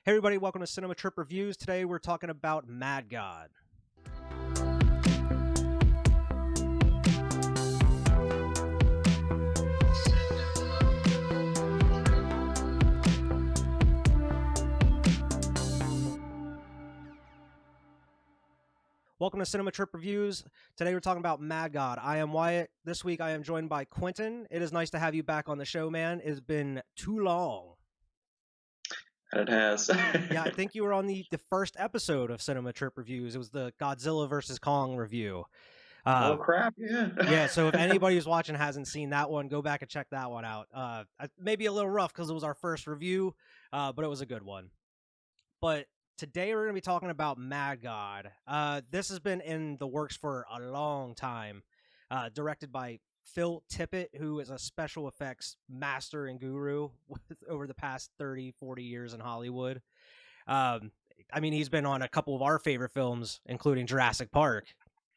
Hey everybody, welcome to Cinema Trip Reviews. Today we're talking about Mad God. Welcome to Cinema Trip Reviews. Today we're talking about Mad God. I am Wyatt. This week I am joined by Quinton. It is nice to have you back on the show, man. It has been too long. It has. Yeah, I think you were on the first episode of Cinema Trip Reviews. It was the Godzilla vs. Kong review. Oh crap! Yeah. Yeah, so if anybody who's watching hasn't seen that one, go back and check that one out. Maybe a little rough because it was our first review, but it was a good one. But today we're going to be talking about Mad God. This has been in the works for a long time. Directed by Phil Tippett, who is a special effects master and guru over the past 30, 40 years in Hollywood. I mean, he's been on a couple of our favorite films, including Jurassic Park.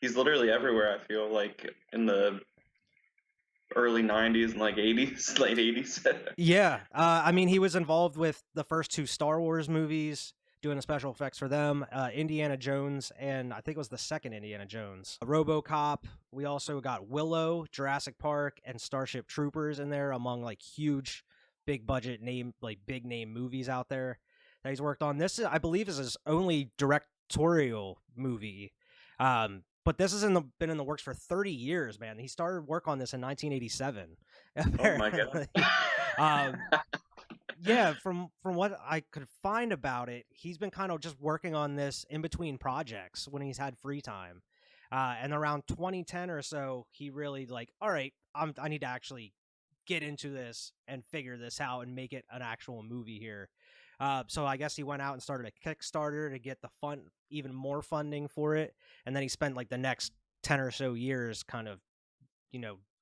He's literally everywhere, I feel like, in the early 90s and like 80s, late 80s. Yeah. I mean, he was involved with the first two Star Wars movies, doing the special effects for them, Indiana Jones, and I think it was the second Indiana Jones. RoboCop. We also got Willow, Jurassic Park, and Starship Troopers in there, among like huge, big budget name, like big name movies out there that he's worked on. This, I believe, is his only directorial movie. But this has been in the works for 30 years, man. He started work on this in 1987. Apparently. Oh my god. Yeah, from what I could find about it, he's been kind of just working on this in between projects when he's had free time. And around 2010 or so, he really like, all right, I need to actually get into this and figure this out and make it an actual movie here. So I guess he went out and started a Kickstarter to get the even more funding for it. And then he spent like the next 10 or so years kind of,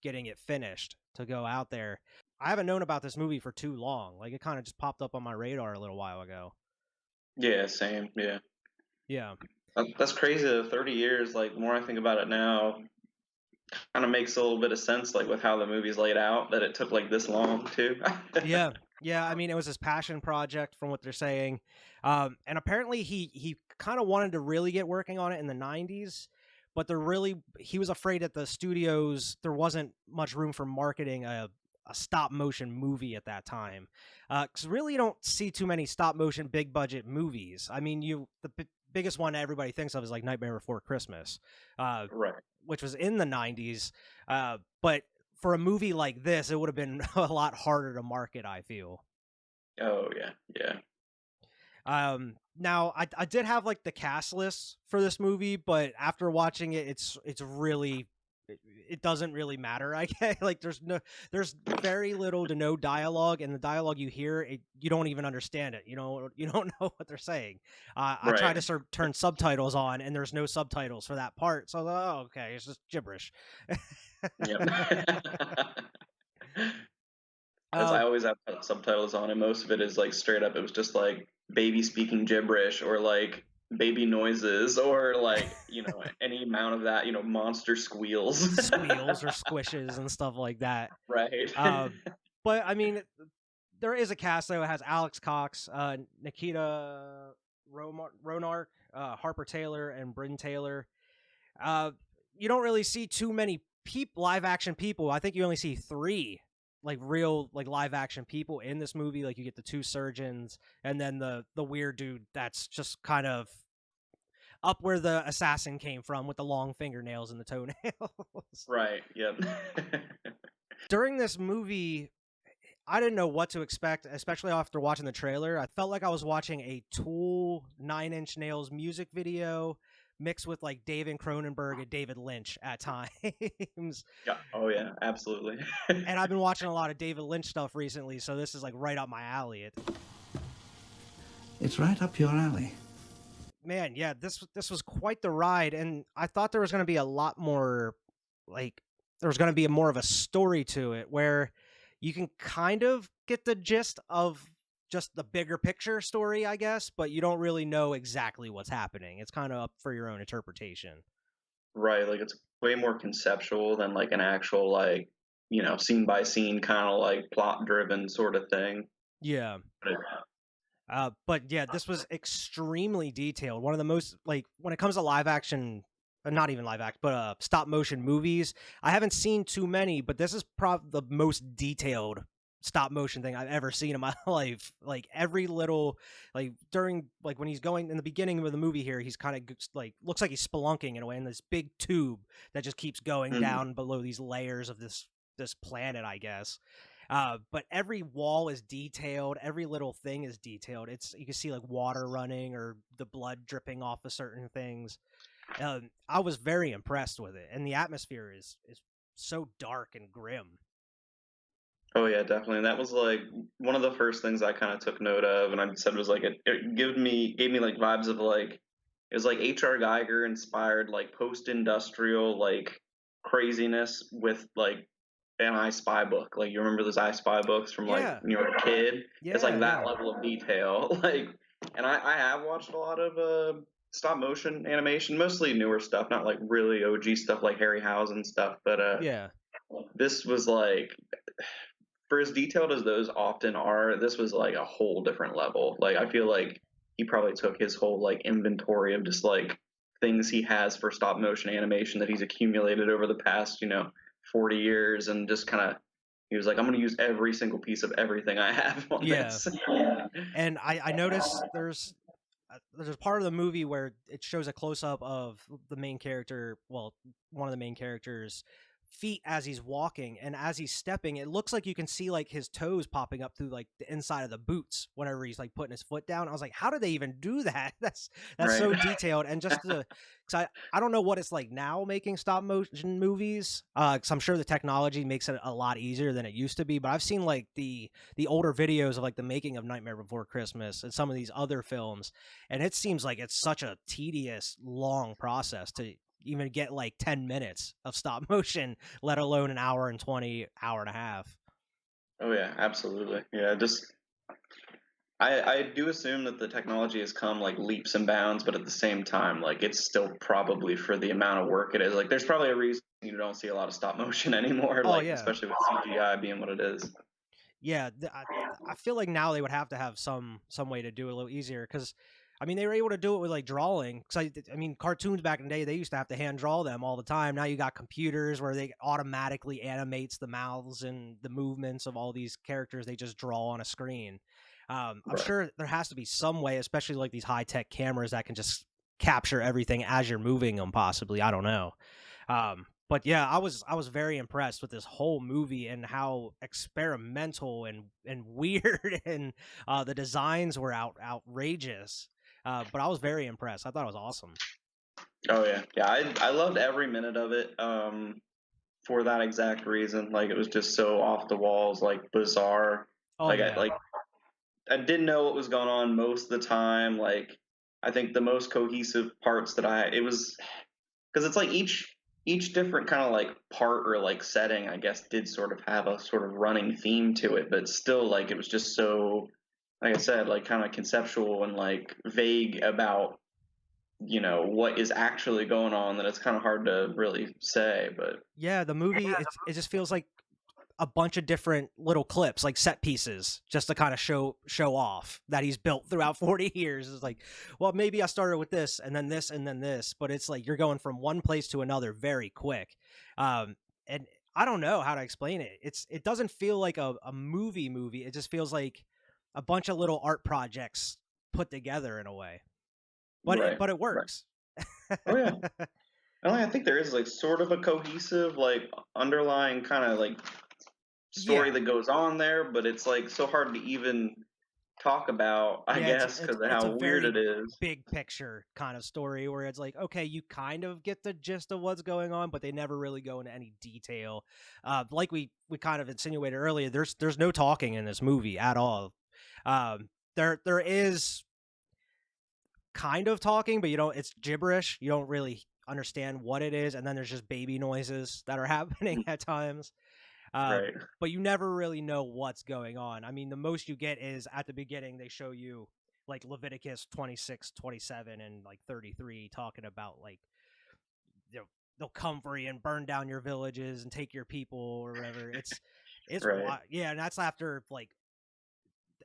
getting it finished to go out there. I haven't known about this movie for too long. Like it kind of just popped up on my radar a little while ago. Yeah, same. Yeah. Yeah. That's crazy. 30 years. Like, the more I think about it now, kind of makes a little bit of sense, like with how the movie's laid out, that it took like this long too. Yeah. Yeah, I mean, it was his passion project from what they're saying. And apparently he kind of wanted to really get working on it in the 90s, but he was afraid at the studios there wasn't much room for marketing a stop motion movie at that time. Because really you don't see too many stop motion big budget movies. I mean, the biggest one everybody thinks of is like Nightmare Before Christmas, Right. which was in the 90s. But for a movie like this, it would have been a lot harder to market, I feel. Oh yeah. Yeah. Now I did have like the cast list for this movie, but after watching it, it's really, it doesn't really matter. I guess like there's very little to no dialogue, and the dialogue you hear, you don't even understand it. You don't know what they're saying. I tried to turn subtitles on, and there's no subtitles for that part. So I was like, oh, okay, it's just gibberish. Yep. As I always have subtitles on, and most of it is like straight up. It was just like baby speaking gibberish, or like baby noises, or like any amount of that. Monster squeals, or squishes and stuff like that. Right. But I mean, there is a cast though. It has Alex Cox, Nikita Ronark, Harper Taylor, and Bryn Taylor. You don't really see too many live action people. I think you only see 3 like real like live action people in this movie. Like you get the 2 surgeons and then the weird dude that's just kind of up where the assassin came from with the long fingernails and the toenails. Right. Yep. During this movie, I didn't know what to expect, especially after watching the trailer. I felt like I was watching a Tool 9 Inch Nails music video mixed with like David Cronenberg and David Lynch at times. Yeah. Oh yeah, absolutely. And I've been watching a lot of David Lynch stuff recently, so this is like right up my alley. It's right up your alley. Man, yeah, this was quite the ride, and I thought there was going to be a lot more, like there was going to be more of a story to it, where you can kind of get the gist of just the bigger picture story, I guess, but you don't really know exactly what's happening. It's kind of up for your own interpretation. Right, like it's way more conceptual than like an actual like, scene by scene kind of like plot driven sort of thing. Yeah. But yeah, this was extremely detailed. One of the most, like, when it comes to live action, not even live act, but stop motion movies, I haven't seen too many, but this is probably the most detailed stop motion thing I've ever seen in my life. Like every little, like during, like when he's going in the beginning of the movie here, he's kind of like, looks like he's spelunking in a way in this big tube that just keeps going Mhm. down below these layers of this planet, I guess. But every wall is detailed. Every little thing is detailed. It's, you can see like water running or the blood dripping off of certain things. I was very impressed with it, and the atmosphere is so dark and grim. Oh yeah, definitely. That was like one of the first things I kind of took note of, and I said was like it gave me like vibes of like it was like H.R. Geiger inspired like post-industrial like craziness with like an I Spy book. Like you remember those I Spy books from like Yeah, when you were a kid? It's yeah, like that yeah. level of detail. Like, and I have watched a lot of stop motion animation, mostly newer stuff, not like really OG stuff like Harryhausen stuff, but Yeah. this was like for as detailed as those often are, this was like a whole different level. Like I feel like he probably took his whole like inventory of just like things he has for stop motion animation that he's accumulated over the past, 40 years and just kind of he was like, I'm going to use every single piece of everything I have on Yeah. this. And I noticed there's a part of the movie where it shows a close up of the main character, well, one of the main characters' feet as he's walking, and as he's stepping, it looks like you can see like his toes popping up through like the inside of the boots whenever he's like putting his foot down. I was like, how did they even do that? That's Right. so detailed. And just the, because I don't know what it's like now making stop motion movies, because I'm sure the technology makes it a lot easier than it used to be, but I've seen like the older videos of like the making of Nightmare Before Christmas and some of these other films, and it seems like it's such a tedious, long process to even get like 10 minutes of stop motion, let alone an hour and 20, hour and a half. Oh yeah, absolutely. Yeah, just I do assume that the technology has come like leaps and bounds, but at the same time, like it's still probably for the amount of work it is. Like there's probably a reason you don't see a lot of stop motion anymore, Oh, like yeah. especially with CGI being what it is. Yeah. I feel like now they would have to have some way to do it a little easier, because I mean, they were able to do it with like drawing. Because I mean, cartoons back in the day, they used to have to hand draw them all the time. Now you got computers where they automatically animates the mouths and the movements of all these characters. They just draw on a screen. I'm Right. sure there has to be some way, especially like these high tech cameras that can just capture everything as you're moving them. Possibly, I don't know. But yeah, I was very impressed with this whole movie and how experimental and weird and the designs were outrageous. But I was very impressed. I thought it was awesome. Oh yeah, yeah. I loved every minute of it. For that exact reason, like it was just so off the walls, like bizarre. Oh Like I yeah, like I didn't know what was going on most of the time. Like I think the most cohesive parts that it was because it's like each different kind of like part or like setting I guess did sort of have a sort of running theme to it, but still like it was just so like I said like kind of conceptual and like vague about what is actually going on that it's kind of hard to really say. But yeah. The movie, it just feels like a bunch of different little clips, like set pieces, just to kind of show off that he's built throughout 40 years. It's like, well, maybe I started with this and then this and then this, but it's like you're going from one place to another very quick. And I don't know how to explain it. It doesn't feel like a movie. It just feels like a bunch of little art projects put together in a way. But right, it right. works. Oh yeah. I think there is like sort of a cohesive like underlying kind of like story Yeah. that goes on there, but it's like so hard to even talk about, I Yeah, guess, because of it's a how weird very it is. big picture kind of story where it's like, okay, you kind of get the gist of what's going on, but they never really go into any detail. Like we kind of insinuated earlier, there's no talking in this movie at all. There is kind of talking, but you don't. It's gibberish. You don't really understand what it is, and then there's just baby noises that are happening at times. Uh, Right. but you never really know what's going on. I mean, the most you get is at the beginning, they show you like Leviticus 26, 27, and like 33 talking about like, you know, they'll come for you and burn down your villages and take your people or whatever. It's Right. yeah, and that's after like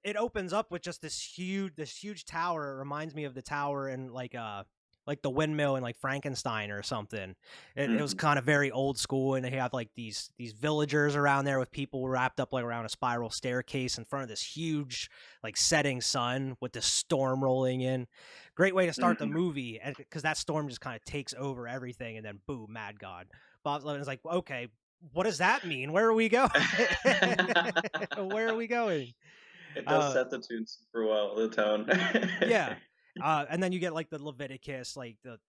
it opens up with just this huge tower. It reminds me of the tower in like the windmill in like Frankenstein or something. It was kind of very old school, and they have like these villagers around there with people wrapped up like around a spiral staircase in front of this huge like setting sun with this storm rolling in. Great way to start the movie, because that storm just kind of takes over everything, and then boom, Mad God. Bob Levin's like, okay, what does that mean? Where are we going? Where are we going? It does set the tune super well, the tone. Yeah. And then you get like the Leviticus, like the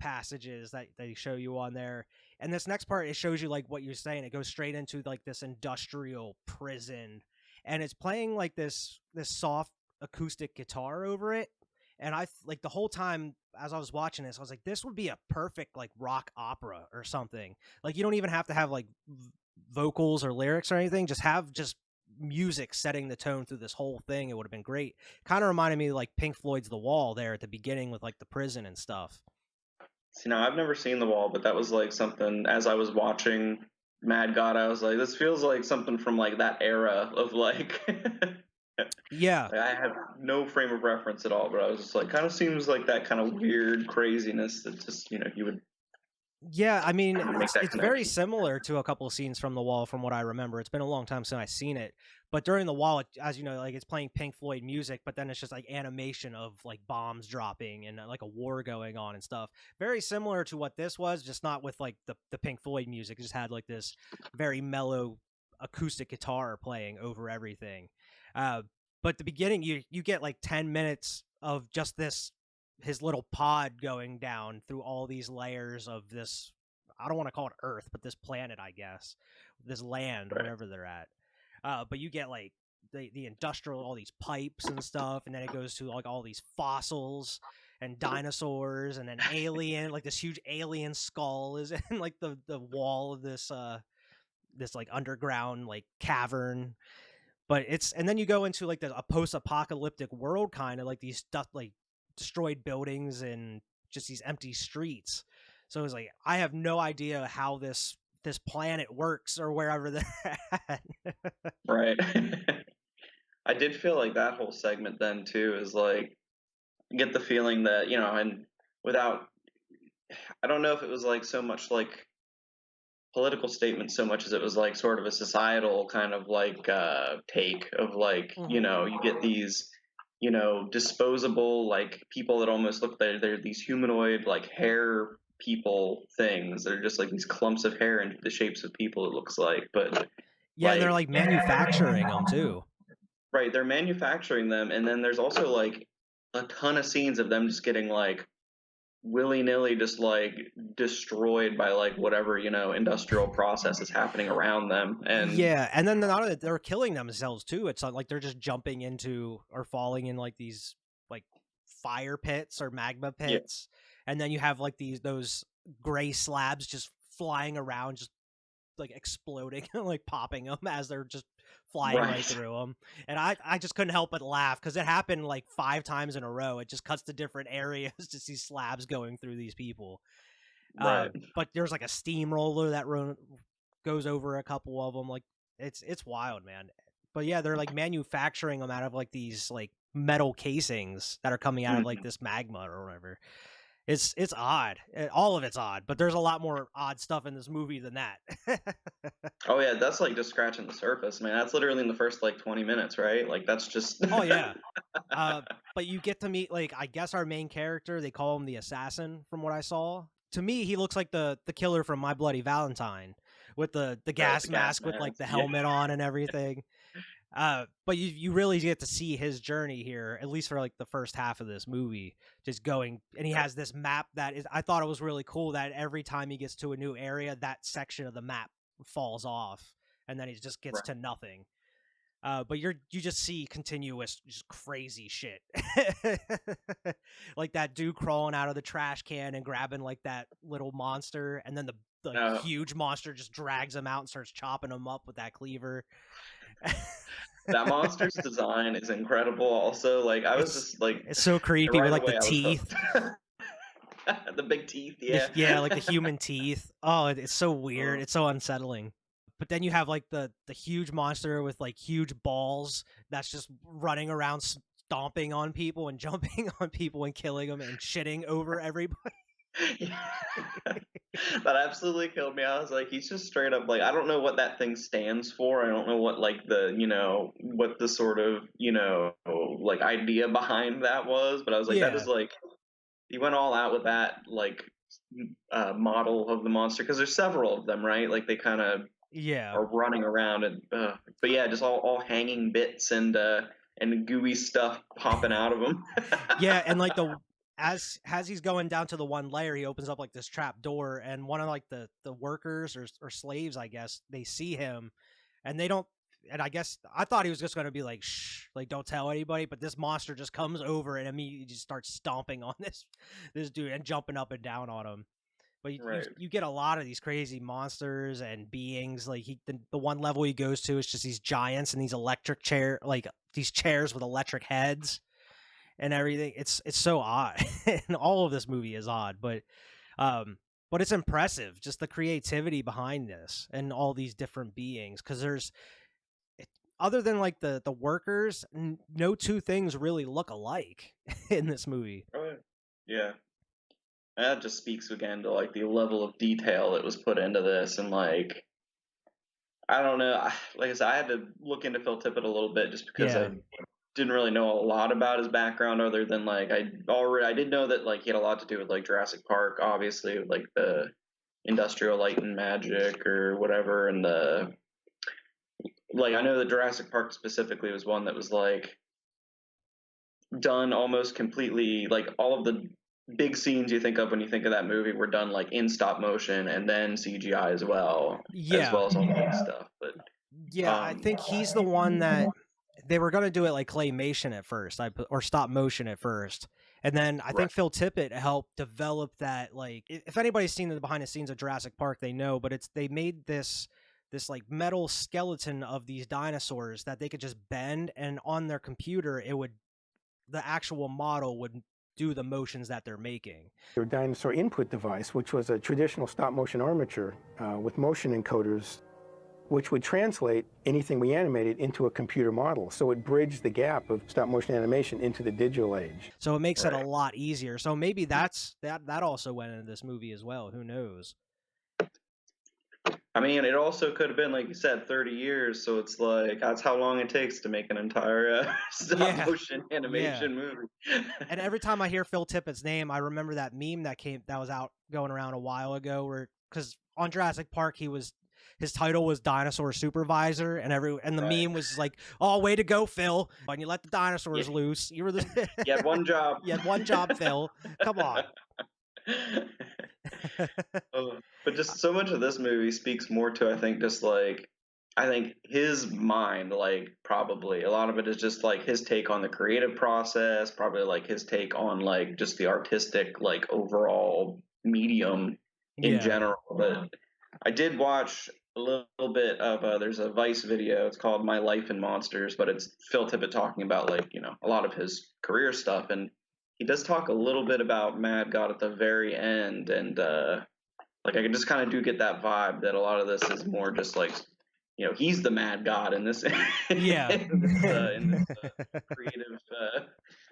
passages that they show you on there. And this next part, it shows you like what you're saying. It goes straight into like this industrial prison, and it's playing like this soft acoustic guitar over it. And I like the whole time as I was watching this, I was like, this would be a perfect like rock opera or something. Like you don't even have to have like vocals or lyrics or anything. Just have music setting the tone through this whole thing. It would have been great. Kind of reminded me of like Pink Floyd's The Wall there at the beginning with like the prison and stuff. See, now I've never seen The Wall, but that was like something as I was watching Mad God, I was like, this feels like something from like that era of like yeah. I have no frame of reference at all, but I was just like, kind of seems like that kind of weird craziness that just, you know, you would. Yeah, I mean, it's very similar to a couple of scenes from The Wall from what I remember. It's been a long time since I've seen it. But during The Wall, as you know, like it's playing Pink Floyd music, but then it's just like animation of like bombs dropping and like a war going on and stuff. Very similar to what this was, just not with like the Pink Floyd music. It just had like this very mellow acoustic guitar playing over everything. But at the beginning, you get like 10 minutes of just his little pod going down through all these layers of this, I don't want to call it Earth, but this planet, I guess, this land, right. wherever they're at. But you get like the industrial, all these pipes and stuff, and then it goes to like all these fossils and dinosaurs, and an alien, like this huge alien skull is in like the wall of this like underground like cavern. But and then you go into like a post-apocalyptic world, kind of like these stuff like destroyed buildings and just these empty streets. So it's like I have no idea how this planet works or wherever they're at. Right. I did feel like that whole segment then too is like, get the feeling that, you know, and without, I don't know if it was like so much like political statement so much as it was like sort of a societal kind of like take of like, you know, you get these, you know, disposable like people that almost look like they're these humanoid like hair people things. They're just like these clumps of hair into the shapes of people, it looks like. But yeah, like, they're like manufacturing them too. Right, they're manufacturing them, and then there's also like a ton of scenes of them just getting like willy-nilly just like destroyed by like whatever, you know, industrial process is happening around them. And yeah, and then not only they're killing themselves too. It's not like they're just jumping into or falling in like these like fire pits or magma pits. Yeah. And then you have like those gray slabs just flying around, just like exploding like popping them as they're just flying right through them. And I just couldn't help but laugh because it happened like 5 times in a row. It just cuts to different areas to see slabs going through these people. Right. But there's like a steamroller that goes over a couple of them. Like it's wild, man. But yeah, they're like manufacturing them out of like these like metal casings that are coming out of like this magma or whatever. It's odd. All of it's odd, but there's a lot more odd stuff in this movie than that. Oh yeah, that's like just scratching the surface, man. That's literally in the first like 20 minutes, right? Like that's just Oh yeah. But you get to meet like I guess our main character, they call him the assassin from what I saw. To me, he looks like the killer from My Bloody Valentine with the gas mask with like the helmet on and everything. But you really get to see his journey here, at least for like the first half of this movie, just going, and he has this map that is, I thought it was really cool that every time he gets to a new area, that section of the map falls off and then he just gets to nothing. But you just see continuous, just crazy shit. Like that dude crawling out of the trash can and grabbing like that little monster, and then the huge monster just drags him out and starts chopping him up with that cleaver. That monster's design is incredible. Also, like it's just like it's so creepy with like the teeth, the big teeth. Yeah, yeah, like the human teeth. Oh, it's so weird. It's so unsettling. But then you have like the huge monster with like huge balls that's just running around stomping on people and jumping on people and killing them and shitting over everybody. That absolutely killed me. I was like, he's just straight up like, I don't know what that thing stands for. I don't know what like the, what the sort of, like idea behind that was, but I was like, that Yeah. is like, he went all out with that like model of the monster, because there's several of them, right? Like they kind of Yeah. are running around and but yeah, just all hanging bits and gooey stuff popping out of them. Yeah, and like as he's going down to the one layer, he opens up like this trap door, and one of like the workers or slaves, I guess, they see him, and they don't. And I guess I thought he was just going to be like, shh, like don't tell anybody. But this monster just comes over and immediately just starts stomping on this dude and jumping up and down on him. But Right. you get a lot of these crazy monsters and beings. Like the one level he goes to is just these giants and these electric these chairs with electric heads and everything. It's so odd, and all of this movie is odd, but it's impressive, just the creativity behind this and all these different beings. Because other than like the workers, no two things really look alike in this movie. Oh, yeah. That just speaks again to like the level of detail that was put into this, and like I don't know, like I said, I had to look into Phil Tippett a little bit just because Yeah. I didn't really know a lot about his background, other than like I did know that like he had a lot to do with like Jurassic Park, obviously, with like the industrial light and magic or whatever, and the like I know that Jurassic Park specifically was one that was like done almost completely, like all of the big scenes you think of when you think of that movie were done like in stop motion and then CGI as well, as Yeah. all the big stuff. But Yeah, I think he's the one that they were going to do it like claymation at first, or stop motion at first. And then I think Phil Tippett helped develop that. Like, if anybody's seen the behind the scenes of Jurassic Park, they know. But they made this like metal skeleton of these dinosaurs that they could just bend, and on their computer, the actual model would do the motions that they're making. Their dinosaur input device, which was a traditional stop-motion armature with motion encoders, which would translate anything we animated into a computer model. So it bridged the gap of stop-motion animation into the digital age. So it makes it a lot easier. So maybe that also went into this movie as well. Who knows? I mean, it also could have been, like you said, 30 years. So it's like that's how long it takes to make an entire stop-motion animation movie. And every time I hear Phil Tippett's name, I remember that meme that was out going around a while ago, because on Jurassic Park his title was Dinosaur Supervisor, and the meme was like, "Oh, way to go, Phil! When you let the dinosaurs loose, you were the you had one job. You had one job, Phil. Come on." But just so much of this movie speaks more to, I think, just like I think his mind, like probably a lot of it is just like his take on the creative process, probably like his take on like just the artistic, like overall medium in general. But I did watch a little bit of there's a Vice video. It's called My Life in Monsters, but it's Phil Tippett talking about like, a lot of his career stuff, and he does talk a little bit about Mad God at the very end, and like I can just kind of do get that vibe that a lot of this is more just like, he's the Mad God in this, in this creative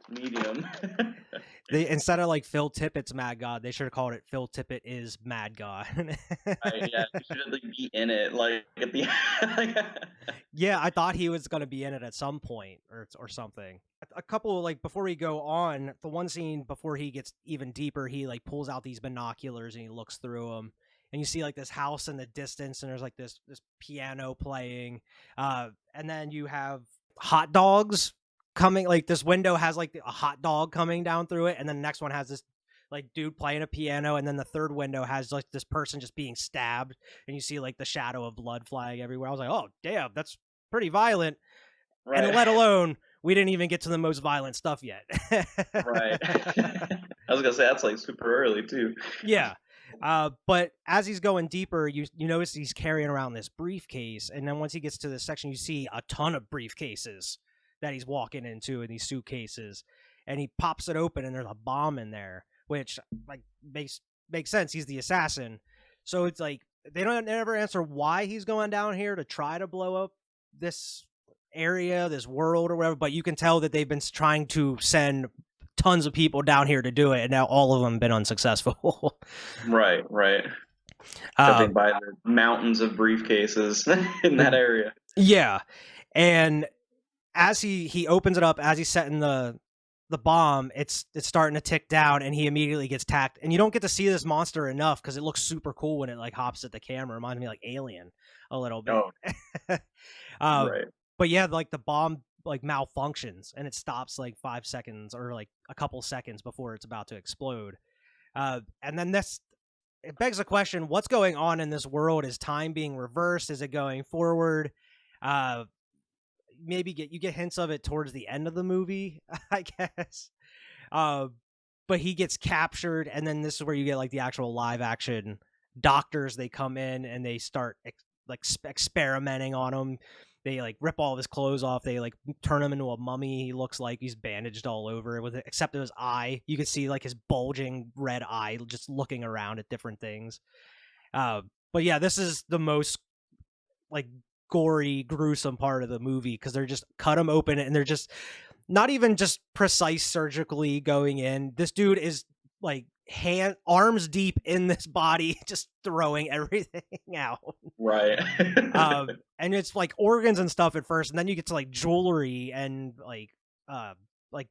medium. They, instead of like Phil Tippett's Mad God, they should have called it Phil Tippett is Mad God. Yeah, he should like be in it, like at the Yeah, I thought he was going to be in it at some point or something. A couple, like before we go on, the one scene before he gets even deeper, he like pulls out these binoculars and he looks through them, and you see like this house in the distance, and there's like this piano playing, and then you have hot dogs coming. Like this window has like a hot dog coming down through it, and then the next one has this like dude playing a piano, and then the third window has like this person just being stabbed, and you see like the shadow of blood flying everywhere. I was like, oh damn, that's pretty violent. Right. And let alone we didn't even get to the most violent stuff yet. Right. I was gonna say that's like super early too. Yeah. But as he's going deeper, you notice he's carrying around this briefcase, and then once he gets to this section, you see a ton of briefcases that he's walking into in these suitcases, and he pops it open, and there's a bomb in there, which like makes sense. He's the assassin, so it's like they don't ever answer why he's going down here to try to blow up this area, this world or whatever, but you can tell that they've been trying to send tons of people down here to do it, and now all of them have been unsuccessful. Right. Judging by the mountains of briefcases in that area. Yeah. And as he opens it up, as he's setting the bomb, it's starting to tick down, and he immediately gets tacked. And you don't get to see this monster enough because it looks super cool when it like hops at the camera. It reminds me like Alien a little bit. Right. But yeah, like the bomb like malfunctions and it stops like 5 seconds or like a couple seconds before it's about to explode. And then it begs the question, what's going on in this world? Is time being reversed? Is it going forward? Maybe you get hints of it towards the end of the movie, I guess. But he gets captured, and then this is where you get like the actual live action doctors. They come in and they start experimenting on him. They like rip all of his clothes off. They like turn him into a mummy. He looks like he's bandaged all over with it, except his eye. You can see like his bulging red eye just looking around at different things. But yeah, this is the most like gory, gruesome part of the movie because they're just cut him open and they're just not even just precise surgically going in. This dude is like arms deep in this body, just throwing everything out. Right. And it's like organs and stuff at first, and then you get to like jewelry and like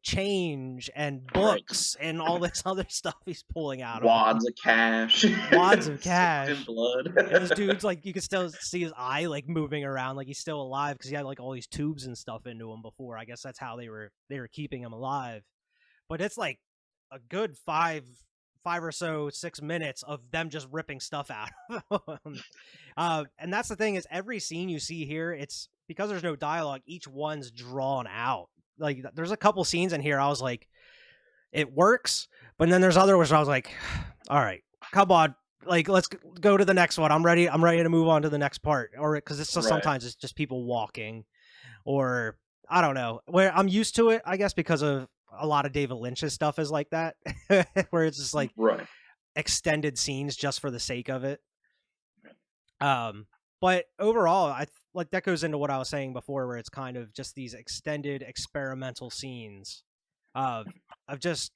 change and books and all this other stuff he's pulling out. Wads of cash. Wads of cash. And blood. And this dude's like, you can still see his eye like moving around, like he's still alive because he had like all these tubes and stuff into him before. I guess that's how they were keeping him alive. But it's like a good 5 or so 6 minutes of them just ripping stuff out of him. And that's the thing, is every scene you see here, it's because there's no dialogue, each one's drawn out. Like there's a couple scenes in here I was like, it works, but then there's other ones where I was like, all right, come on, like let's go to the next one. I'm ready to move on to the next part. Or because it's just sometimes it's just people walking, or I don't know, where I'm used to it, I guess, because of a lot of David Lynch's stuff is like that, where it's just like extended scenes just for the sake of it. But overall, I like that goes into what I was saying before, where it's kind of just these extended experimental scenes of just,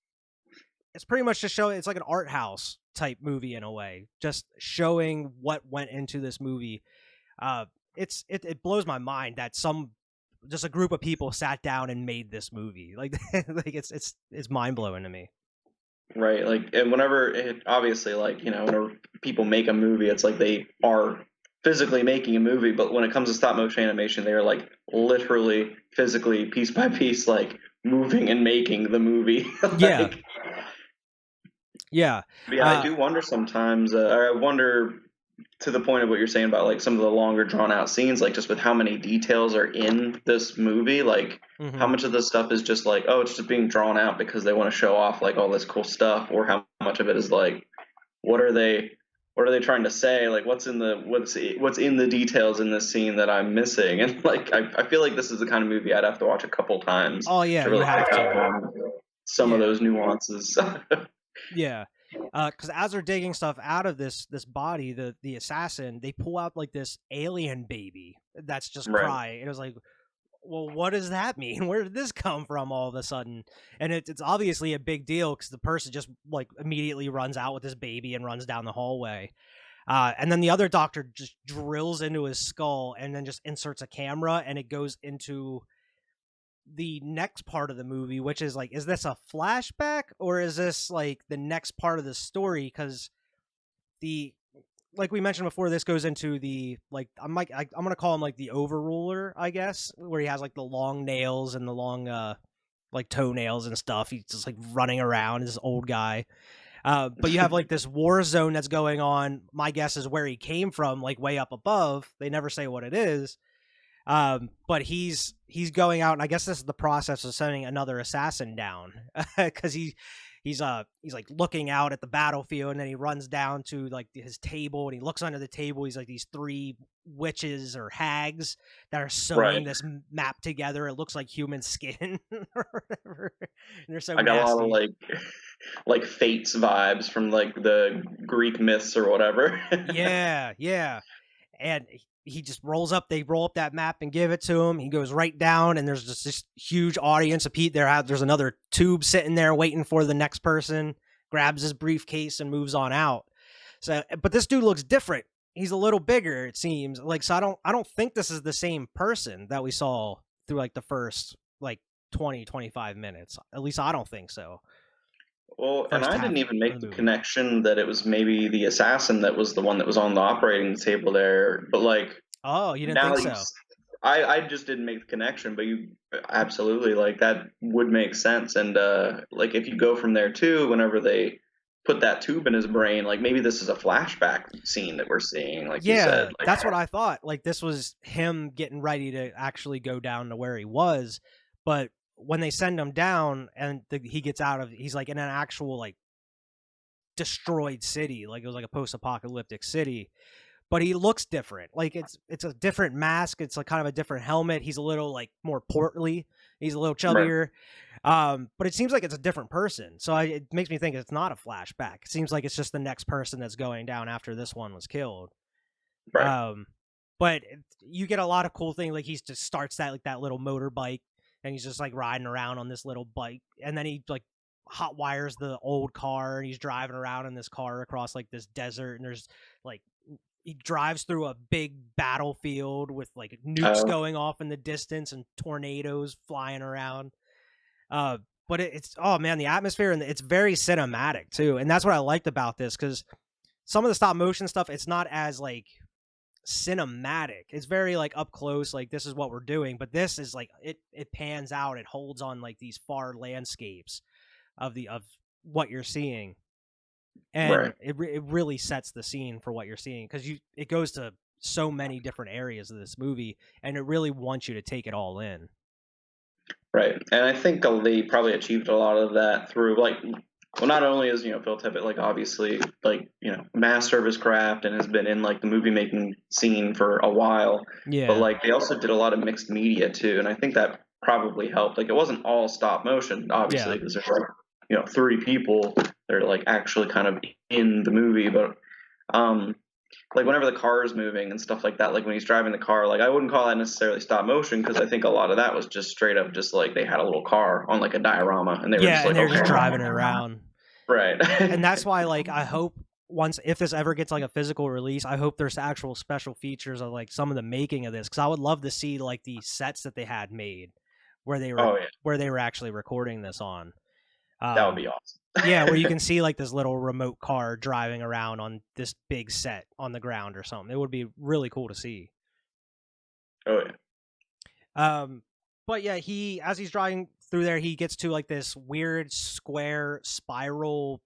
it's pretty much just showing, it's like an art house type movie in a way, just showing what went into this movie. It blows my mind that just a group of people sat down and made this movie. Like it's mind blowing to me. Right. Like, and whenever obviously, like, you know, whenever people make a movie, it's like they are physically making a movie, but when it comes to stop motion animation, they are like literally physically piece by piece, like moving and making the movie. Like, yeah. I do wonder sometimes, I wonder to the point of what you're saying about like some of the longer drawn out scenes, like just with how many details are in this movie, like how much of this stuff is just like, oh, it's just being drawn out because they want to show off like all this cool stuff, or how much of it is like, what are they trying to say? Like what's in the details in this scene that I'm missing? And like, I feel like this is the kind of movie I'd have to watch a couple times. Oh yeah, to really you have to. Some of those nuances. Yeah. Because as they're digging stuff out of this body, the assassin, they pull out like this alien baby that's just crying. It was like, well, what does that mean? Where did this come from all of a sudden? And it's obviously a big deal because the person just like immediately runs out with this baby and runs down the hallway. And then the other doctor just drills into his skull and then just inserts a camera, and it goes into the next part of the movie, which is like, is this a flashback or is this like the next part of the story? Because like we mentioned before, this goes into the like, I'm gonna call him like the overruler, I guess, where he has like the long nails and the long like toenails and stuff. He's just like running around, this old guy. But you have like this war zone that's going on. My guess is where he came from, like way up above. They never say what it is. But he's going out, and I guess this is the process of sending another assassin down, because he's like looking out at the battlefield, and then he runs down to like his table, and he looks under the table. He's like these 3 witches or hags that are sewing this map together. It looks like human skin or whatever. And they're so nasty. A lot of like like fates vibes from like the Greek myths or whatever. Yeah. And he just rolls up. They roll up that map and give it to him. He goes right down, and there's just this huge audience of Pete. There's another tube sitting there waiting for the next person. Grabs his briefcase and moves on out. So, but this dude looks different. He's a little bigger, it seems. Like, so I don't think this is the same person that we saw through like the first like 20-25 minutes. At least I don't think so. Well, and First I half didn't even of make the the movie. connection that it was maybe the assassin that was the one that was on the operating table there. But like Oh, you didn't now think that you, so? I just didn't make the connection, but you absolutely like that would make sense. And like if you go from there too, whenever they put that tube in his brain, like maybe this is a flashback scene that we're seeing, like you said. Yeah, Like, that's what I thought. Like this was him getting ready to actually go down to where he was, but when they send him down and he gets out of, he's like in an actual like destroyed city, like it was like a post-apocalyptic city. But he looks different. Like it's a different mask. It's like kind of a different helmet. He's a little like more portly. He's a little right, chubbier. But it seems like it's a different person. So it makes me think it's not a flashback. It seems like it's just the next person that's going down after this one was killed. right. But you get a lot of cool things. Like he just starts that like that little motorbike, and he's just like riding around on this little bike, and then he like hot wires the old car, and he's driving around in this car across like this desert, and there's like he drives through a big battlefield with like nukes Oh, going off in the distance and tornadoes flying around. But it's oh man, the atmosphere, and it's very cinematic too, and that's what I liked about this, because some of the stop motion stuff, it's not as like cinematic. It's very like up close, like this is what we're doing, but this is like it pans out, it holds on like these far landscapes of what you're seeing, and right. it really sets the scene for what you're seeing, because it goes to so many different areas of this movie, and it really wants you to take it all in. Right. And I think they probably achieved a lot of that through like well not only is, Phil Tippett like obviously like, master of his craft and has been in like the movie making scene for a while, but Yeah, like they also did a lot of mixed media too, and I think that probably helped. Like it wasn't all stop motion, yeah, obviously, because there's like, three people that are like actually kind of in the movie, but um like whenever the car is moving and stuff like that, like when he's driving the car, like I wouldn't call that necessarily stop motion, because I think a lot of that was just straight up just like they had a little car on like a diorama and they were yeah, just and like, they're okay, just driving it around. right. And that's why like I hope once, if this ever gets like a physical release, I hope there's actual special features of like some of the making of this, because I would love to see like the sets that they had made where they were Oh yeah, actually recording this on. that would be awesome. Yeah, where you can see like this little remote car driving around on this big set on the ground or something. It would be really cool to see. Oh yeah, But yeah, as he's driving through there, he gets to like this weird square spiral.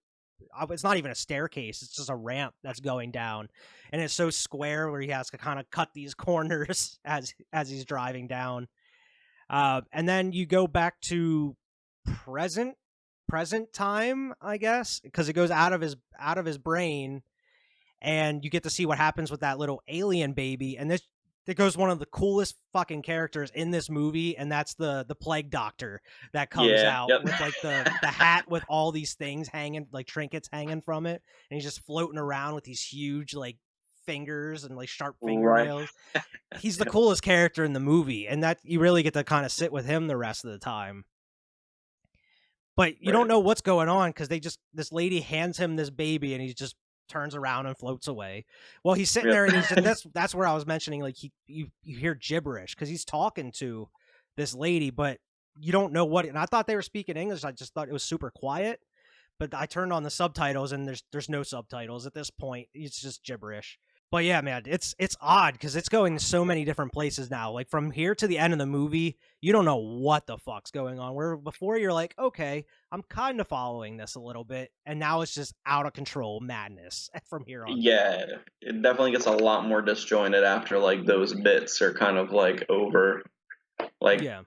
It's not even a staircase; it's just a ramp that's going down, and it's so square where he has to kind of cut these corners as he's driving down. And then you go back to present time, I guess, because it goes out of his brain, and you get to see what happens with that little alien baby. And there goes one of the coolest fucking characters in this movie, and that's the plague doctor that comes yeah, out yep. with like the hat with all these things hanging, like trinkets hanging from it, and he's just floating around with these huge like fingers and like sharp Right. fingernails. He's the coolest character in the movie, and that you really get to kind of sit with him the rest of the time. But you don't know what's going on, because this lady hands him this baby, and he just turns around and floats away. Well, he's sitting there, and he's just, that's where I was mentioning, like you hear gibberish because he's talking to this lady, but you don't know what. And I thought they were speaking English. I just thought it was super quiet. But I turned on the subtitles, and there's no subtitles at this point. It's just gibberish. But yeah, man, it's odd because it's going so many different places now. Like from here to the end of the movie, you don't know what the fuck's going on. Where before you're like, okay, I'm kind of following this a little bit, and now it's just out of control madness from here on. Yeah, it definitely gets a lot more disjointed after like those bits are kind of like over. Like, Yeah.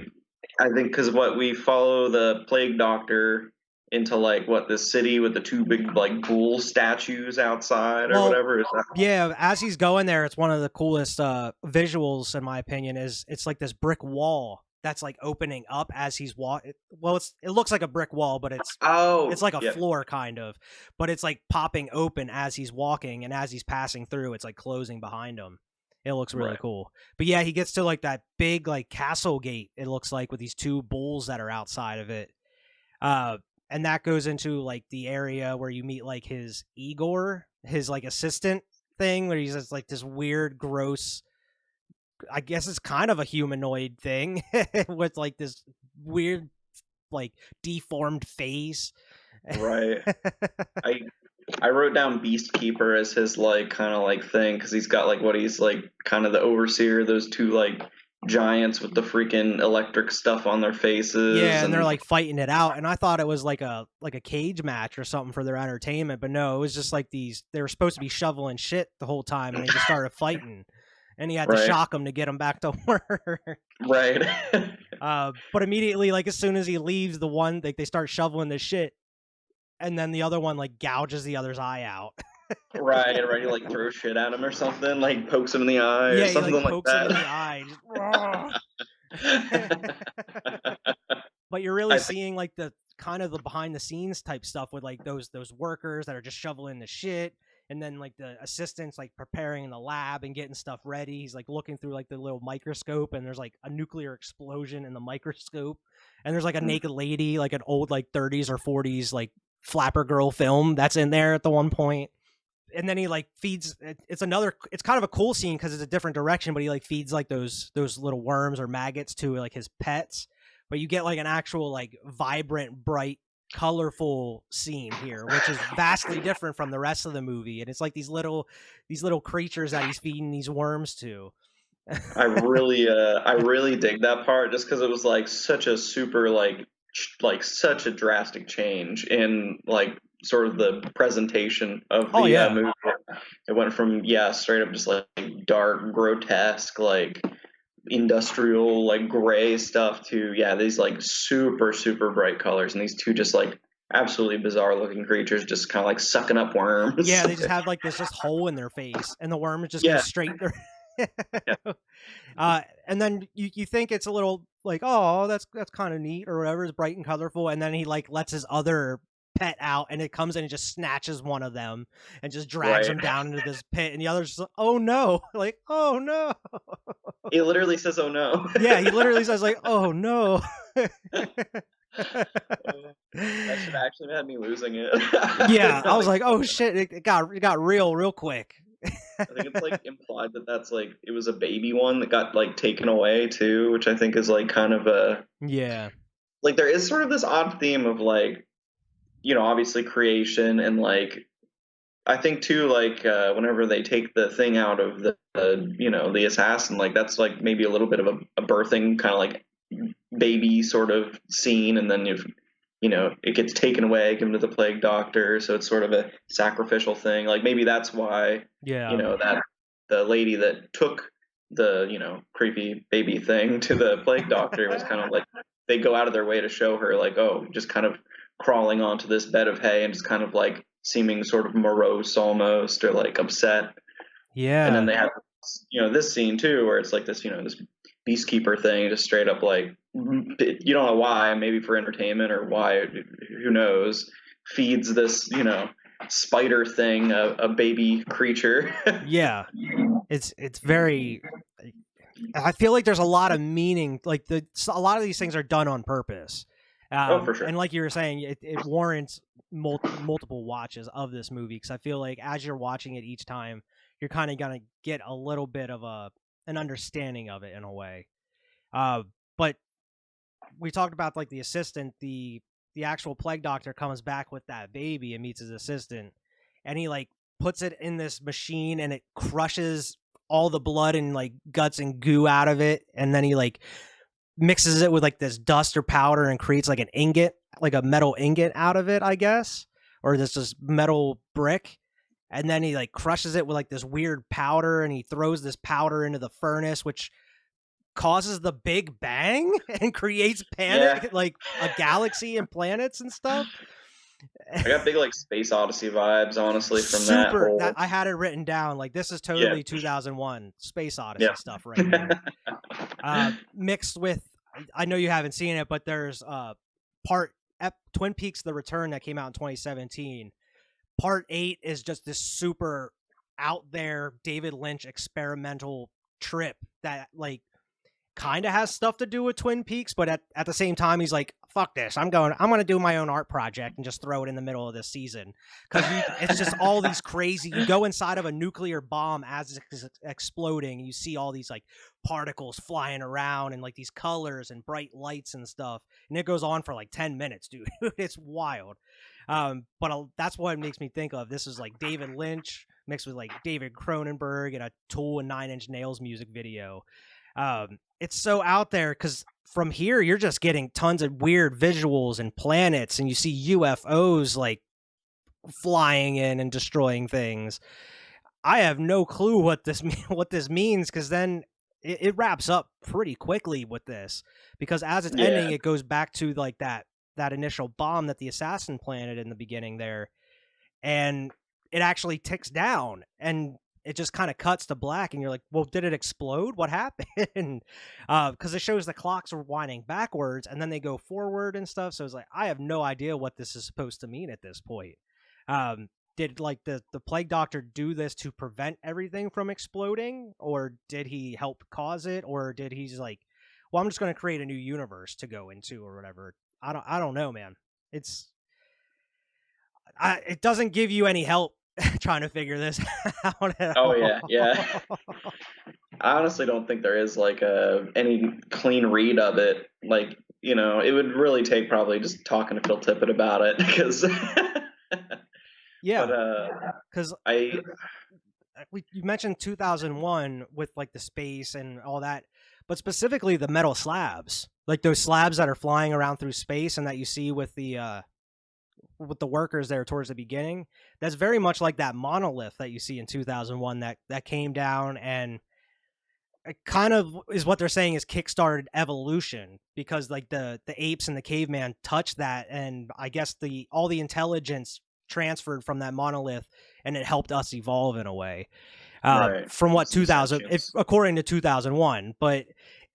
I think because what we follow the plague doctor into like what the city with the two big like bull statues outside or whatever is that? Yeah, as he's going there, it's one of the coolest visuals in my opinion. Is it's like this brick wall that's like opening up as he's walking. Well, it looks like a brick wall, but it's like a floor kind of, but it's like popping open as he's walking, and as he's passing through, it's like closing behind him. It looks really cool. But yeah, he gets to like that big like castle gate, it looks like, with these two bulls that are outside of it. And that goes into like the area where you meet like his Igor, his like assistant thing, where he's just like this weird, gross, I guess it's kind of a humanoid thing with like this weird, like deformed face. Right. I wrote down Beast Keeper as his like kind of like thing, because he's got like what he's like kind of the overseer, those two like giants with the freaking electric stuff on their faces. Yeah, and they're like fighting it out, and I thought it was like a cage match or something for their entertainment, but no, it was just like they were supposed to be shoveling shit the whole time, and they just started fighting, and he had to shock them to get them back to work. Right. But immediately, like as soon as he leaves, the one like they start shoveling this shit, and then the other one like gouges the other's eye out. Right, he like throws shit at him or something, like pokes him in the eye or something he, like, pokes that. him in the eye. But you're really seeing like the kind of the behind the scenes type stuff with like those workers that are just shoveling the shit, and then like the assistants like preparing in the lab and getting stuff ready. He's like looking through like the little microscope, and there's like a nuclear explosion in the microscope, and there's like a naked lady, like an old like 30s or 40s like flapper girl film that's in there at the one point. And then he like feeds, it's kind of a cool scene because it's a different direction, but he like feeds like those little worms or maggots to like his pets. But you get like an actual like vibrant, bright, colorful scene here, which is vastly different from the rest of the movie. And it's like these little creatures that he's feeding these worms to. I really dig that part, just because it was like such a super like such a drastic change in like sort of the presentation of the movie. It went from straight up just like dark, grotesque, like industrial, like gray stuff to these like super bright colors, and these two just like absolutely bizarre looking creatures just kind of like sucking up worms. Yeah, they just have like this just hole in their face, and the worm just goes straight through. And then you think it's a little like, oh, that's kind of neat or whatever, it's bright and colorful, and then he like lets his other pet out, and it comes in and just snatches one of them and just drags him down into this pit, and the other's just like, oh no, like, oh no. He literally says, oh no. Yeah, he literally says like, oh no. That should actually have me losing it. Yeah, I was like, oh shit, it got real quick. I think it's like implied that that's like it was a baby one that got like taken away too, which I think is like kind of a like there is sort of this odd theme of like, you know, obviously creation, and like I think too like whenever they take the thing out of the you know, the assassin, like that's like maybe a little bit of a birthing kind of like baby sort of scene, and then if you know, it gets taken away, given to the plague doctor, so it's sort of a sacrificial thing. Like maybe that's why, you know, that the lady that took the, you know, creepy baby thing to the plague doctor was kind of like, they go out of their way to show her like, oh, just kind of crawling onto this bed of hay and just kind of like seeming sort of morose almost, or like upset. Yeah. And then they have, you know, this scene too, where it's like this, you know, this Beastkeeper thing, just straight up like, you don't know why, maybe for entertainment or why, who knows, feeds this, you know, spider thing a baby creature. Yeah, it's very, I feel like there's a lot of meaning, like a lot of these things are done on purpose. For sure. And like you were saying, it warrants multiple watches of this movie, because I feel like as you're watching it each time, you're kind of gonna get a little bit of an understanding of it in a way. But we talked about like the assistant, the actual plague doctor comes back with that baby and meets his assistant, and he like puts it in this machine, and it crushes all the blood and like guts and goo out of it, and then he like mixes it with like this dust or powder and creates like an ingot, like a metal ingot out of it, I guess, or this metal brick. And then he like crushes it with like this weird powder, and he throws this powder into the furnace, which causes the Big Bang and creates panic, like a galaxy and planets and stuff. I got big like Space Odyssey vibes, honestly, from that whole... I had it written down. Like, this is totally 2001 Space Odyssey stuff right here. Mixed with, I know you haven't seen it, but there's Twin Peaks: The Return that came out in 2017. Part 8 is just this super out there David Lynch experimental trip that like kind of has stuff to do with Twin Peaks, but at the same time he's like, fuck this, I'm going to do my own art project and just throw it in the middle of this season, because it's just all these crazy, you go inside of a nuclear bomb as it's exploding, and you see all these like particles flying around and like these colors and bright lights and stuff, and it goes on for like 10 minutes, dude. It's wild. But that's what it makes me think of. This is like David Lynch mixed with like David Cronenberg and a Tool and Nine Inch Nails music video. It's so out there because from here you're just getting tons of weird visuals and planets, and you see UFOs like flying in and destroying things. I have no clue what this means, because then it wraps up pretty quickly with this, because as it's ending, it goes back to like that initial bomb that the assassin planted in the beginning there, and it actually ticks down, and it just kind of cuts to black, and you're like, well, did it explode? What happened? Because it shows the clocks are winding backwards, and then they go forward and stuff. So it's like, I have no idea what this is supposed to mean at this point. Did like the plague doctor do this to prevent everything from exploding, or did he help cause it, or did he's like, well, I'm just going to create a new universe to go into, or whatever? I don't know, man. It doesn't give you any help trying to figure this out at all. Yeah. I honestly don't think there is like any clean read of it. Like, you know, it would really take probably just talking to Phil Tippett about it, because because you mentioned 2001 with like the space and all that, but specifically the metal slabs, like those slabs that are flying around through space and that you see with the workers there towards the beginning. That's very much like that monolith that you see in 2001 that came down, and it kind of is what they're saying is kickstarted evolution, because like the apes and the caveman touched that, and I guess all the intelligence transferred from that monolith, and it helped us evolve in a way. From what 2000, according to 2001, but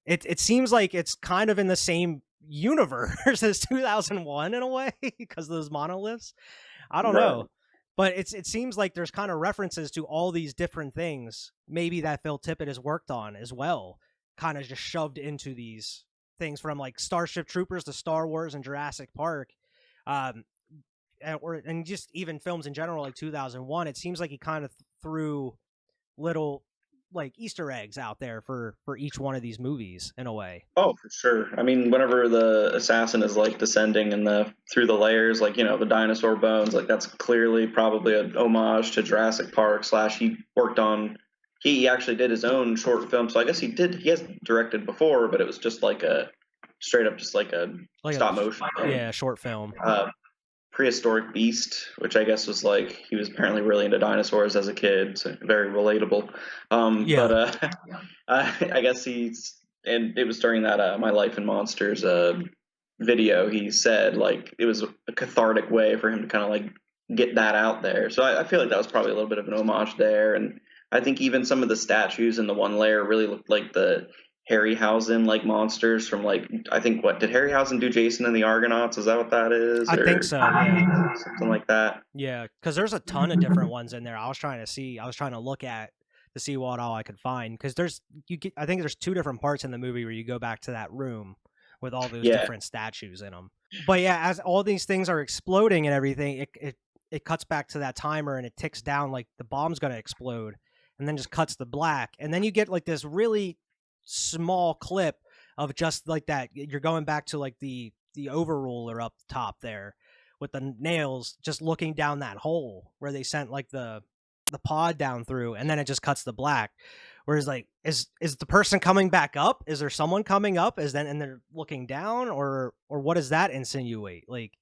it seems like it's kind of in the same universe as 2001 in a way, because of those monoliths. I don't know, but it seems like there's kind of references to all these different things, maybe that Phil Tippett has worked on as well, kind of just shoved into these things, from like Starship Troopers to Star Wars and Jurassic Park, and just even films in general like 2001. It seems like he kind of threw little like Easter eggs out there for each one of these movies in a way. Oh, for sure. I mean, whenever the assassin is like descending through the layers, like, you know, the dinosaur bones, like that's clearly probably an homage to Jurassic Park / he actually did his own short film. So I guess he has directed before, but it was just like a straight up, just like a stop motion film. Yeah, short film. Prehistoric Beast, which I guess was like, he was apparently really into dinosaurs as a kid, so very relatable. But I guess and it was during that My Life in Monsters video, he said like it was a cathartic way for him to kind of like get that out there. So I feel like that was probably a little bit of an homage there. And I think even some of the statues in the one layer really looked like the Harryhausen like monsters from like, I think, what did Harryhausen do, Jason and the Argonauts? Is that what that is? I think so, yeah. Something like that. Yeah, because there's a ton of different ones in there. I was trying to look at to see what all I could find, because I think there's 2 different parts in the movie where you go back to that room with all those different statues in them. But yeah, as all these things are exploding and everything, it cuts back to that timer, and it ticks down like the bomb's gonna explode, and then just cuts to black, and then you get like this really small clip of just like that. You're going back to like the overruler up top there with the nails, just looking down that hole where they sent like the pod down through, and then it just cuts to black. Whereas like, is the person coming back up? Is there someone coming up? And they're looking down, or what does that insinuate? Like,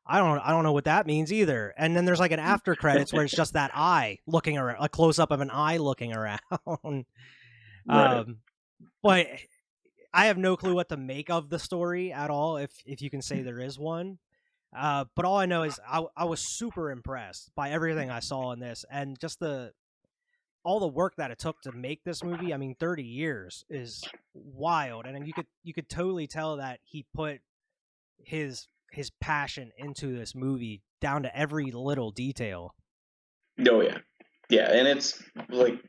I don't know what that means either. And then there's like an after credits where it's just that eye looking around, a close up of an eye looking around. But I have no clue what to make of the story at all, if you can say there is one. But all I know is I was super impressed by everything I saw in this, and just the all the work that it took to make this movie, I mean, 30 years is wild, and you could totally tell that he put his passion into this movie down to every little detail. Oh yeah, yeah, and it's like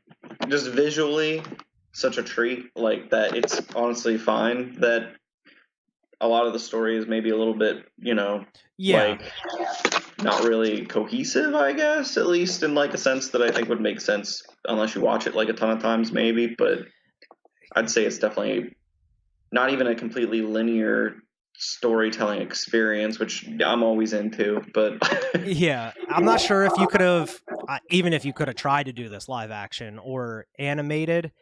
just visually such a treat. Like that, it's honestly fine that a lot of the story is maybe a little bit, Yeah. like not really cohesive, I guess, at least in like a sense that I think would make sense unless you watch it like a ton of times, maybe. But I'd say it's definitely not even a completely linear storytelling experience, which I'm always into. But Yeah, I'm not sure if you could have, even if you could have tried to do this live action or animated,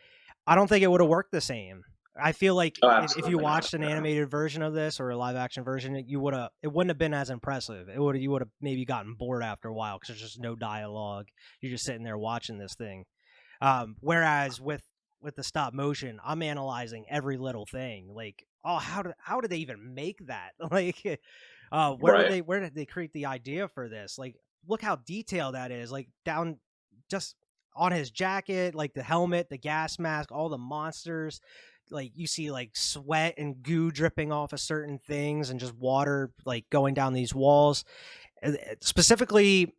I don't think it would have worked the same. I feel like if you watched an animated version of this or a live action version, it wouldn't have been as impressive. You would have maybe gotten bored after a while because there's just no dialogue. You're just sitting there watching this thing. Whereas with the stop motion, I'm analyzing every little thing. Like, oh, how did they even make that? Like, where did they create the idea for this? Like, look how detailed that is. Like down just on his jacket, like the helmet, the gas mask, all the monsters. Like you see like sweat and goo dripping off of certain things and just water like going down these walls. Specifically,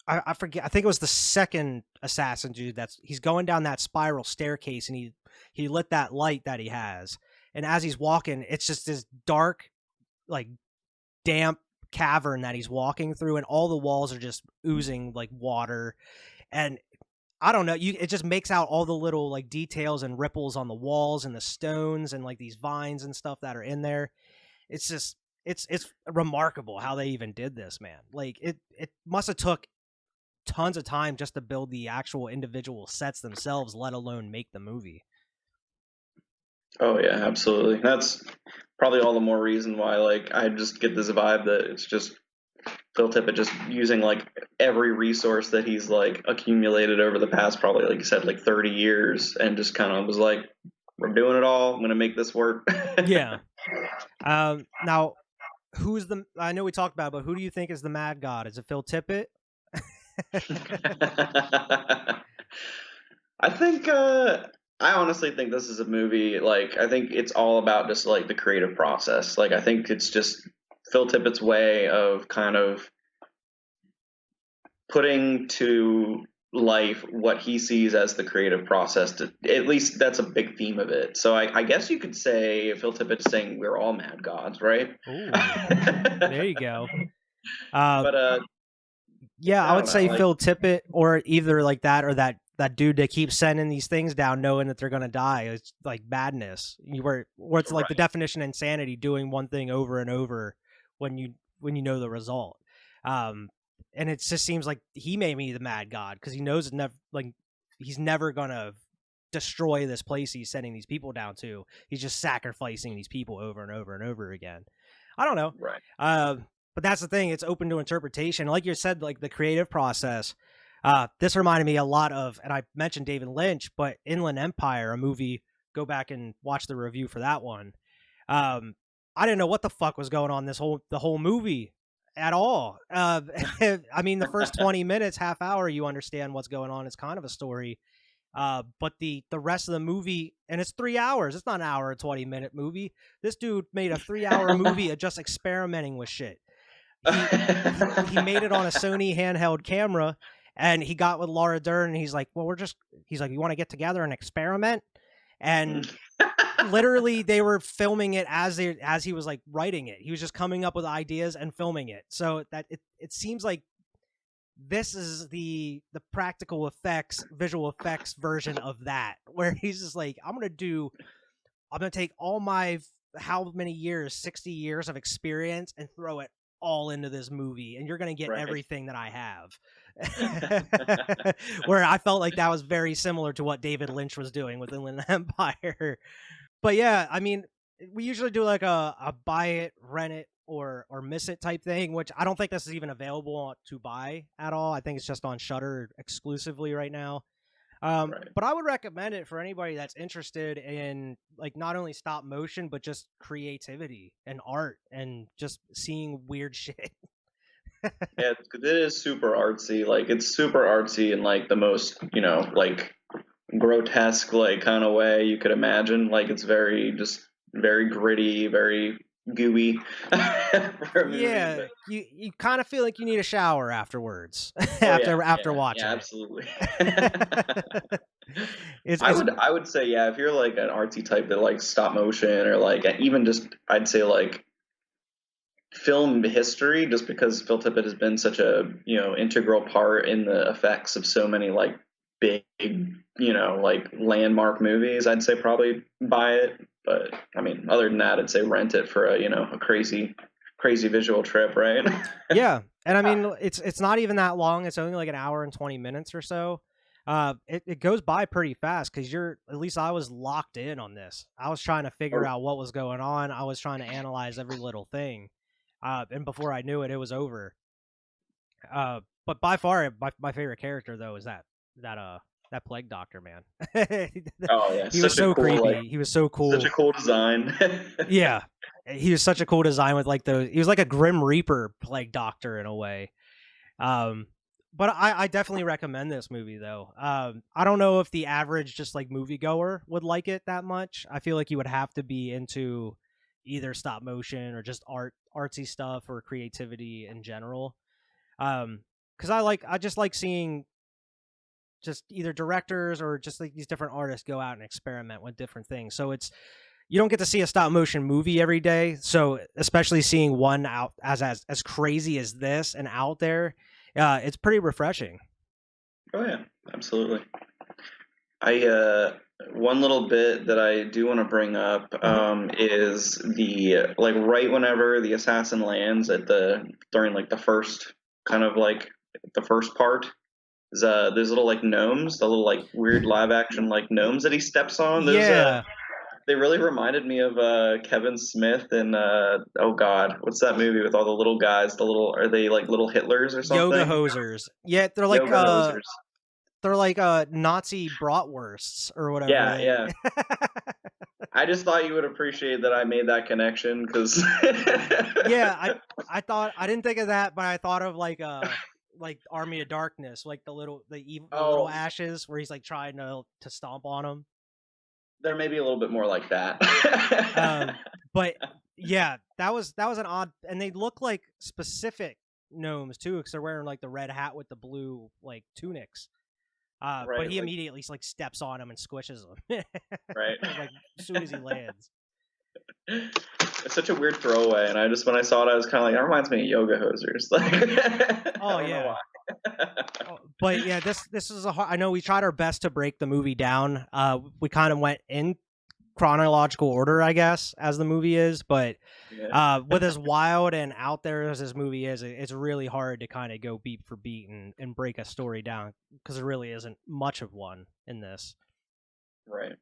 I forget. I think it was the second assassin dude. He's going down that spiral staircase, and he lit that light that he has. And as he's walking, it's just this dark, like damp cavern that he's walking through, and all the walls are just oozing like water. And I don't know. It just makes out all the little like details and ripples on the walls and the stones and like these vines and stuff that are in there. It's just it's remarkable how they even did this, man. Like it must have took tons of time just to build the actual individual sets themselves, let alone make the movie. Oh yeah, absolutely. That's probably all the more reason why like I just get this vibe that it's just Phil Tippett just using like every resource that he's like accumulated over the past probably like you said like 30 years and just kind of was like, we're doing it all. I'm gonna make this work. Yeah. Now, I know we talked about it, but who do you think is the mad god? Is it Phil Tippett? I think I honestly think this is a movie like I think it's all about just like the creative process. Like I think it's just Phil Tippett's way of kind of putting to life what he sees as the creative process. At least that's a big theme of it. So I guess you could say Phil Tippett's saying we're all mad gods, right? Ooh, there you go. But yeah, I would say Phil Tippett, or either like that or that dude that keeps sending these things down knowing that they're gonna die. It's like madness. Where it's like the definition of insanity, doing one thing over and over when you know the result. And it just seems like he made me the mad god because he knows he's never gonna destroy this place he's sending these people down to. He's just sacrificing these people over and over and over again. I don't know. Right. But that's the thing. It's open to interpretation. Like you said, like the creative process. This reminded me a lot of, and I mentioned David Lynch, but Inland Empire, a movie. Go back and watch the review for that one. I didn't know what the fuck was going on the whole movie at all. I mean, the first 20 minutes, half hour, you understand what's going on. It's kind of a story. But the rest of the movie, and it's 3 hours. It's not an hour and 20-minute movie. This dude made a 3-hour movie of just experimenting with shit. He made it on a Sony handheld camera, and he got with Laura Dern, and he's like, you want to get together and experiment? And literally they were filming it as he was like writing it. He was just coming up with ideas and filming it. So that it seems like this is the practical effects, visual effects version of that, where he's just like, I'm going to take all my, how many years, 60 years of experience and throw it all into this movie, and you're going to get everything that I have. Where I felt like that was very similar to what David Lynch was doing with Inland Empire. But yeah, I mean, we usually do like a buy it, rent it, or miss it type thing, which I don't think this is even available to buy at all. I think it's just on Shudder exclusively right now. But I would recommend it for anybody that's interested in like not only stop motion, but just creativity and art and just seeing weird shit. Yeah, it is super artsy. Like it's super artsy in like the most, like grotesque like kind of way you could imagine. Like it's very gritty, very gooey for a movie. Yeah, But you kind of feel like you need a shower afterwards oh yeah, after yeah, watching absolutely. it. It's I would say yeah, if you're like an artsy type that likes stop motion or like even just I'd say like film history, just because Phil Tippett has been such a integral part in the effects of so many like big like landmark movies. I'd say probably buy it, but I mean other than that, I'd say rent it for a crazy visual trip, right? Yeah, and I mean it's not even that long. It's only like an hour and 20 minutes or so. It goes by pretty fast because at least I was locked in on this. I was trying to figure out what was going on. I was trying to analyze every little thing. And before I knew it, it was over. But by far, my favorite character though is that plague doctor, man. Oh yeah, He was such a so cool creepy. He was so cool. such a cool design. Yeah, he was such a cool design with like those. He was like a Grim Reaper plague doctor in a way. But I definitely recommend this movie though. I don't know if the average just like moviegoer would like it that much. I feel like you would have to be into either stop motion or just artsy stuff or creativity in general. Because I just like seeing just either directors or just like these different artists go out and experiment with different things. So you don't get to see a stop motion movie every day. So especially seeing one out as crazy as this and out there, it's pretty refreshing. Oh yeah, absolutely. I one little bit that I do want to bring up is the like right whenever the assassin lands during like the first kind of like the first part is there's little like gnomes, the little like weird live action like gnomes that he steps on. Those Yeah, they really reminded me of Kevin Smith and oh god, what's that movie with all the little guys? The little are they like little Hitlers or yoga something? hosers. Yeah, Yoga hosers. they're like Nazi bratwursts or whatever Yeah, they. yeah. I just thought you would appreciate that I made that connection because Yeah, I thought I didn't think of that, but I thought of like Army of Darkness, like the little oh, ashes where he's like trying to stomp on them. there may be a little bit more like that. But yeah, that was an odd, and they look like specific gnomes too, because they're wearing like the red hat with the blue like tunics. But Right, he like, immediately like steps on them and squishes them, right. like as soon as he lands. It's such a weird throwaway, and I just when I saw it, I was kind of like, that reminds me of yoga hosers. Like, Oh I don't know yeah. why. But yeah, this is I know we tried our best to break the movie down. We kind of went in chronological order, I guess, as the movie is, but Yeah. with as wild and out there as this movie is, it's really hard to kind of go beat for beat and break a story down because there really isn't much of one in this. Right.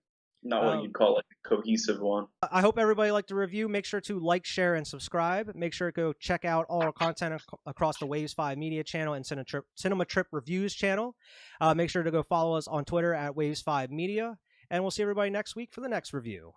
Not what you'd call like a cohesive one. I hope everybody liked the review. Make sure to like, share, and subscribe. Make sure to go check out all our content across the Waves 5 Media channel and Cinema Trip Reviews channel. Make sure to go follow us on Twitter at Waves 5 Media. And we'll see everybody next week for the next review.